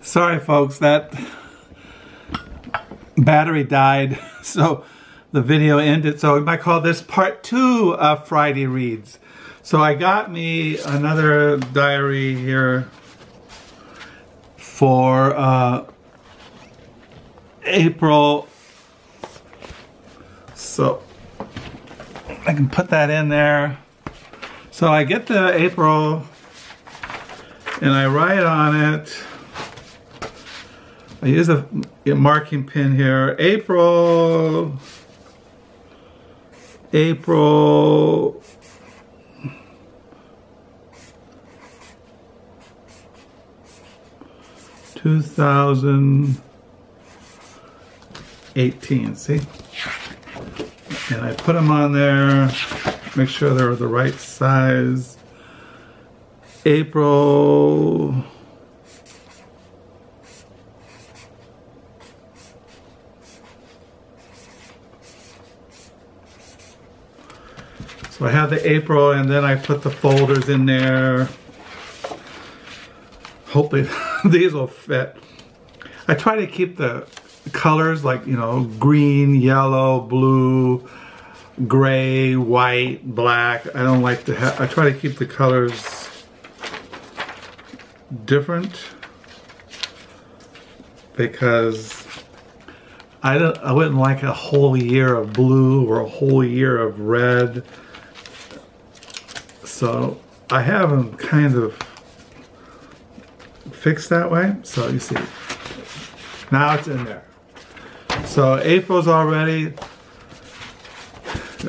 Sorry folks, that battery died, so the video ended. So we might call this part 2 of Friday Reads. So I got me another diary here for April. So I can put that in there. So I get the April and I write on it. I use a marking pen here. April 2018, see? And I put them on there, make sure they're the right size. April So I have the April, and then I put the folders in there. Hopefully these will fit. I try to keep the colors like, you know, green, yellow, blue, gray, white, black. I don't like to have, I try to keep the colors different because I wouldn't like a whole year of blue or a whole year of red. So I have them kind of fixed that way. So you see, now it's in there. So April's already.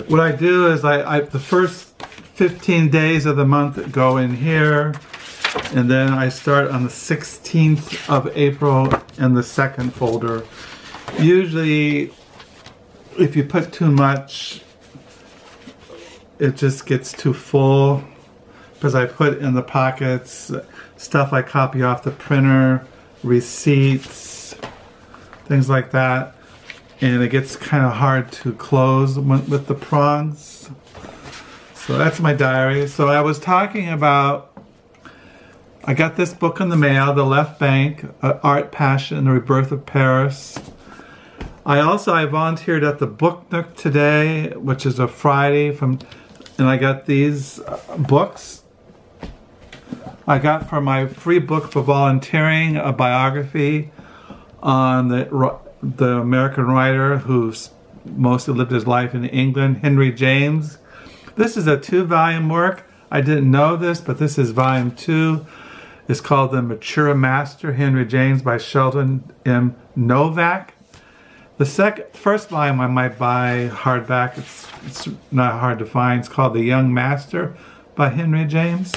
What I do is the first 15 days of the month go in here, and then I start on the 16th of April in the second folder. Usually, if you put too much, it just gets too full, because I put in the pockets stuff I copy off the printer, receipts, things like that, and it gets kind of hard to close with the prongs. So that's my diary. So I was talking about, I got this book in the mail, The Left Bank, Art, Passion, The Rebirth of Paris. I volunteered at the Book Nook today, which is a Friday, and I got these books. I got for my free book for volunteering a biography on the American writer who's mostly lived his life in England, Henry James. This is a 2-volume work. I didn't know this, but this is volume 2. It's called The Mature Master, Henry James by Sheldon M. Novak. The first volume I might buy hardback. It's not hard to find. It's called The Young Master by Henry James.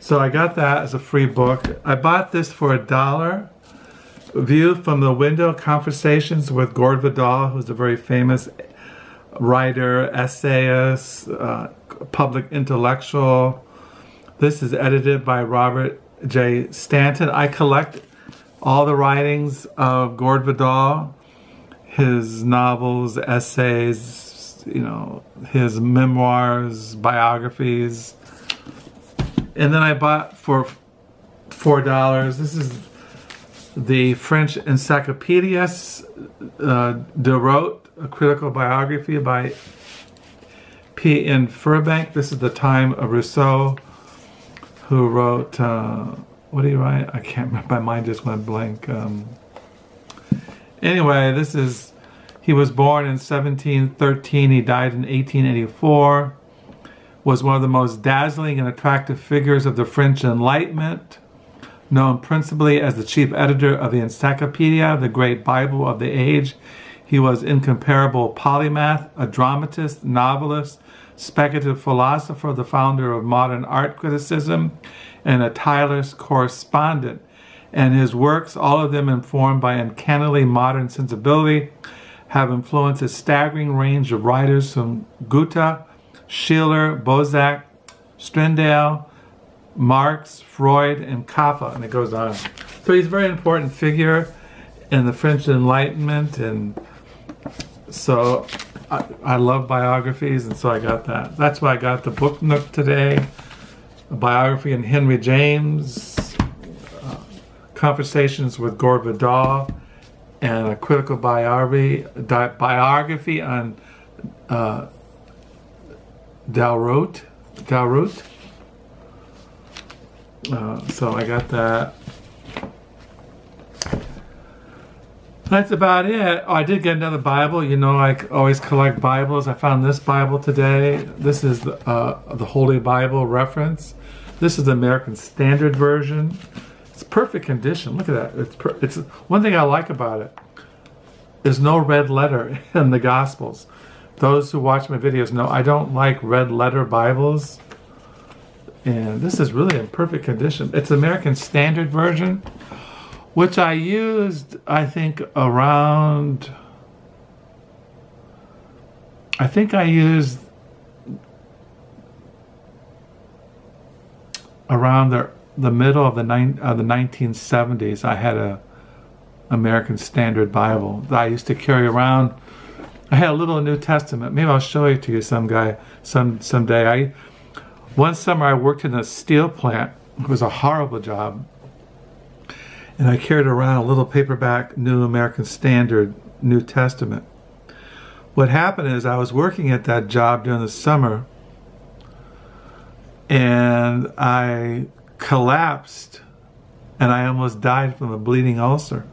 So I got that as a free book. I bought this for $1. View from the Window, Conversations with Gore Vidal, who's a very famous writer, essayist, public intellectual. This is edited by Robert J. Stanton. I collect all the writings of Gore Vidal, his novels, essays, you know, his memoirs, biographies. And then I bought for $4, this is the French Encyclopedia Diderot, a critical biography by P.N. Furbank. This is the time of Rousseau, who wrote, what did he write? I can't remember, my mind just went blank. Anyway, he was born in 1713, he died in 1884, was one of the most dazzling and attractive figures of the French Enlightenment, known principally as the chief editor of the Encyclopedia, the great Bible of the age. He was incomparable polymath, a dramatist, novelist, speculative philosopher, the founder of modern art criticism, and a tireless correspondent. And his works, all of them informed by uncannily modern sensibility, have influenced a staggering range of writers from Goethe, Schiller, Balzac, Stendhal, Marx, Freud, and Kafka, and it goes on. So he's a very important figure in the French Enlightenment, and so I love biographies, and so I got that. That's why I got the Book Nook today, a biography in Henry James, Conversations with Gore Vidal, and a critical biography on Diderot. So I got that. That's about it. Oh, I did get another Bible. You know, I always collect Bibles. I found this Bible today. This is the Holy Bible reference. This is the American Standard Version. It's perfect condition. Look at that. It's one thing I like about it. There's no red letter in the Gospels. Those who watch my videos know I don't like red letter Bibles. And this is really in perfect condition. It's the American Standard Version, which I used, I think, around... I think I used around the middle of the 1970s. I had a American Standard Bible that I used to carry around. I had a little New Testament. Maybe I'll show it to you someday. One summer I worked in a steel plant. It was a horrible job. And I carried around a little paperback New American Standard New Testament. What happened is I was working at that job during the summer and I collapsed and I almost died from a bleeding ulcer.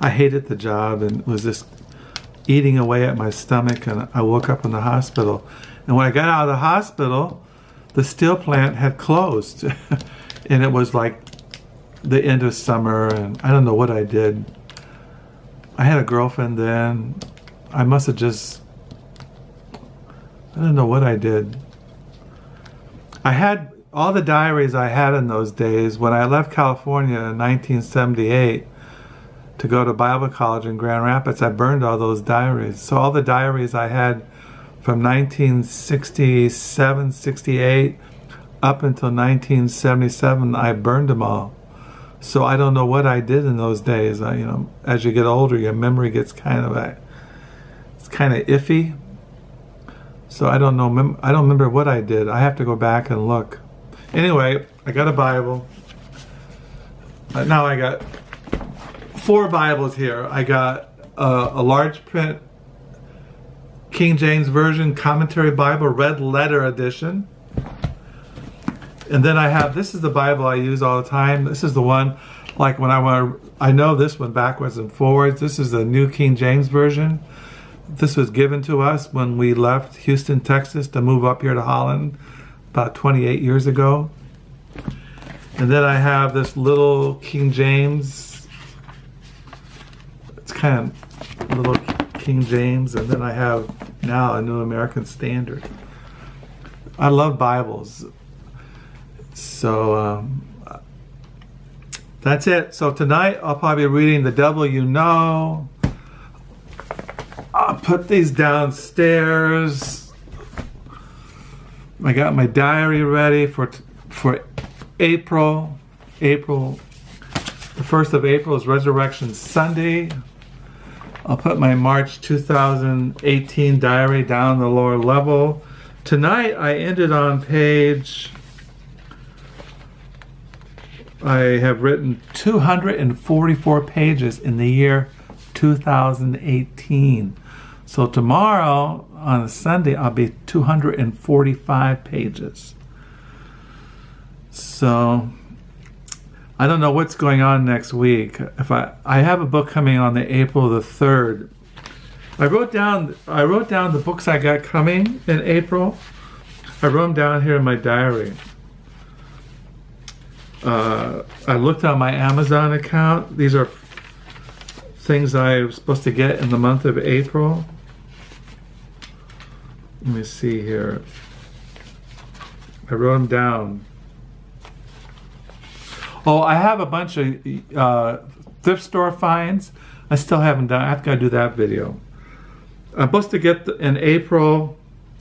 I hated the job and was just eating away at my stomach, and I woke up in the hospital. And when I got out of the hospital, the steel plant had closed. And it was like the end of summer, and I don't know what I did. I had a girlfriend then. I must have just... I don't know what I did. I had all the diaries I had in those days. When I left California in 1978 to go to Bible college in Grand Rapids, I burned all those diaries. So all the diaries I had from 1967, 68 up until 1977, I burned them all. So I don't know what I did in those days. You know, as you get older, your memory gets kind of iffy. So I don't know. I don't remember what I did. I have to go back and look. Anyway, I got a Bible. Now I got 4 Bibles here. I got a large print King James Version Commentary Bible, red letter edition. And then I have, this is the Bible I use all the time. This is the one, like when I know this one backwards and forwards. This is the New King James Version. This was given to us when we left Houston, Texas to move up here to Holland about 28 years ago. And then I have this little King James. It's kind of little King James. And then I have now a New American Standard. I love Bibles. So that's it. So tonight I'll probably be reading The Devil You Know. I'll put these downstairs. I got my diary ready for April. The 1st of April is Resurrection Sunday. I'll put my March 2018 diary down the lower level. Tonight I ended on page... I have written 244 pages in the year 2018. So tomorrow, on a Sunday, I'll be 245 pages. So I don't know what's going on next week. I have a book coming on the April the 3rd. I wrote down the books I got coming in April. I wrote them down here in my diary. I looked on my Amazon account. These are things I was supposed to get in the month of April. Let me see here. I wrote them down. Oh, I have a bunch of thrift store finds. I still haven't done. I've got to do that video. I'm supposed to get in April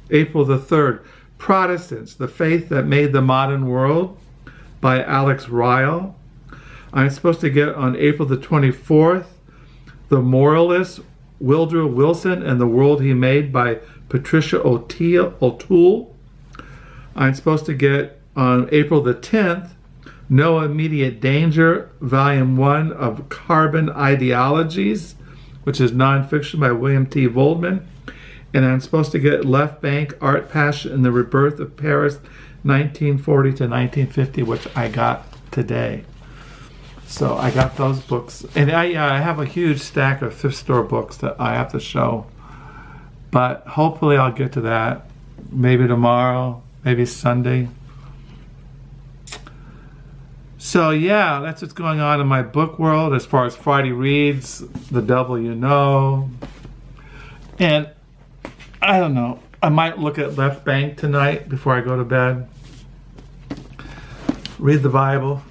the 3rd, Protestants, the Faith That Made the Modern World, by Alex Ryle. I'm supposed to get on April the 24th, The Moralist, Woodrow Wilson and the World He Made by Patricia O'Toole. I'm supposed to get on April the 10th, No Immediate Danger, Volume 1 of Carbon Ideologies, which is nonfiction by William T. Voldman. And I'm supposed to get Left Bank, Art, Passion, and the Rebirth of Paris, 1940 to 1950, which I got today. So I got those books. And I have a huge stack of thrift store books that I have to show. But hopefully I'll get to that. Maybe tomorrow, maybe Sunday. So yeah, that's what's going on in my book world as far as Friday reads, The Devil You Know. And I don't know, I might look at Left Bank tonight before I go to bed. Read the Bible.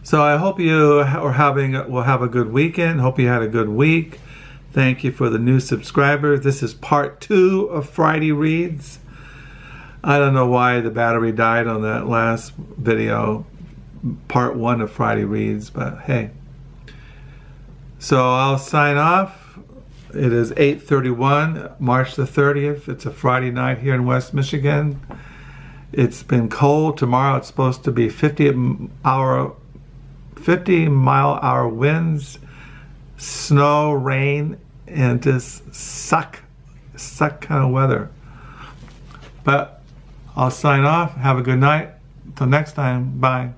So I hope you will have a good weekend. Hope you had a good week. Thank you for the new subscribers. This is part 2 of Friday Reads. I don't know why the battery died on that last video, part 1 of Friday Reads, but hey. So I'll sign off. It is 8:31, March the 30th. It's a Friday night here in West Michigan. It's been cold. Tomorrow it's supposed to be 50-mile-hour winds, snow, rain, and just suck kind of weather. But I'll sign off. Have a good night. Until next time. Bye.